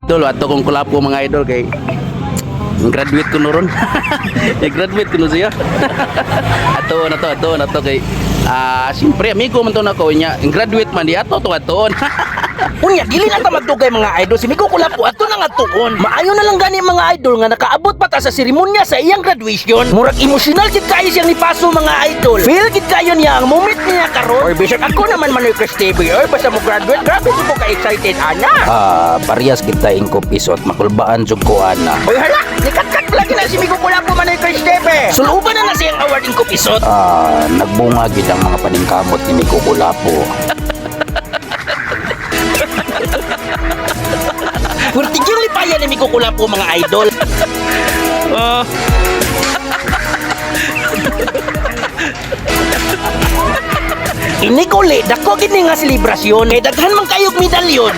Idol, ato kong kulapo mga idol kay graduate ko no ron. Graduate ko no siya. ato na to kay siyempre amigo man to na ko nya. Graduate man di ato to atoon. Unya, dili na ta magdugay mga idol. Si Migo Kulapo ato na nga tuon. Maayo na lang gani mga idol nga nakaabot pa ta sa seremonya sa iyang graduation. Murag emotional gid kayo siyang nipaso mga idol. Feel gid kayo niya ang moment niya karon. Or bisag ako naman Manoy Chris TV. Or basta mo graduate, grabe ko ka excited ana. Parehas kita ingko pisot makulbaan jud ko ana. Oy hala, nikat-kat lagi na si Migo Kulapo Manoy Chris TV. Suluban na siyang award ko pisot. Nagbunga gid ang mga paningkamot ni Migo Kulapo. Purti yung lipayan ni Migo Kulapo mga idol. Ini kuli, dako gini nga selebrasyon. Kay daghan man kayog medalyon.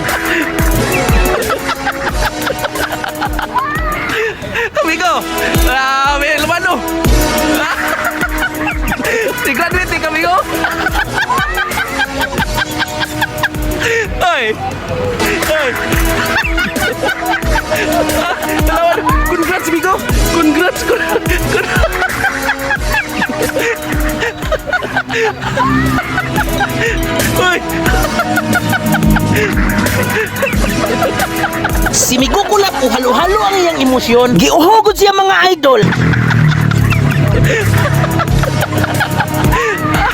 Amigo, may lumano. Si graduate ka, amigo. Ay. Congrats, amigo. Congrats. Ay. Si Migo Kulapo halo-halo ang iyang emosyon. Giuhugod siya mga idol.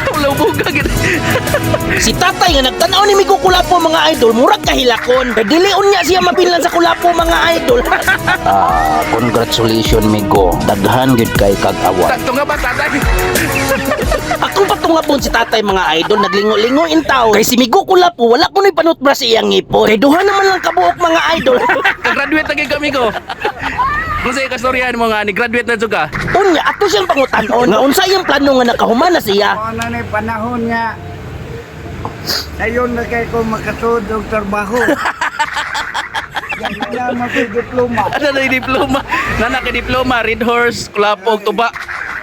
Wala buga gid. Si tatay nga nagtanaw ni Migo Kulapo mga idol, murag kahilakon. Kay dili unya siya mabilan sa Kulapo mga idol. Congratulations, Migo. Daghan gid kay kag-award. Ito nga ba, tatay? Akong patungapon si tatay mga idol, naglingo-lingo in town. Kay si Migo Kulapo wala ko ni panutbra sa iyang ngipon. Kay duha naman lang kabuok mga idol. Graduate lagi kami ko. Kung sa ikastoryahan mo nga, ni-graduate na ka. Unya ato siyang pangutanon nga unsa iyang plano nga nakahuman na siya. Ano na yung panahon niya, sayon na kayo kung makasud og trabaho. Yan na lang diploma. Ano na yung diploma? Nanak yung diploma, Red Horse, Kulapog, Tuba.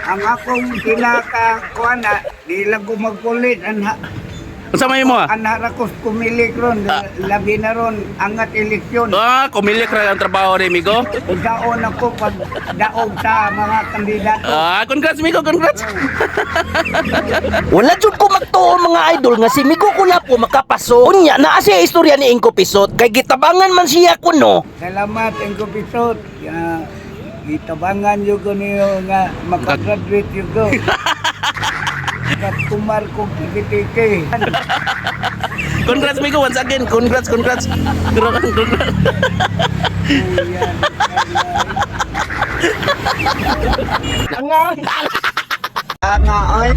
Ang akong pinakakuha na, di lang ko magpulit. Ang samay mo Rakos kumilik ron, labi na ron, angat eleksyon. Kumilik ra ang trabaho ni Migo. Daon ako pag daog sa mga kandidato. Congrats, Migo, congrats. Wala jud ko magtuo mga idol nga si Migo Kulapo makapaso. Unya naa siya istorya ni Inko Pisot kay gitabangan man siya kuno. Salamat ang kupisot. Itabangan yung ko niyo nga makagraduate yung ko. Kat kumar ko kikitiki. Congrats, Migo, once again. Congrats. Congrats. Nga, oy.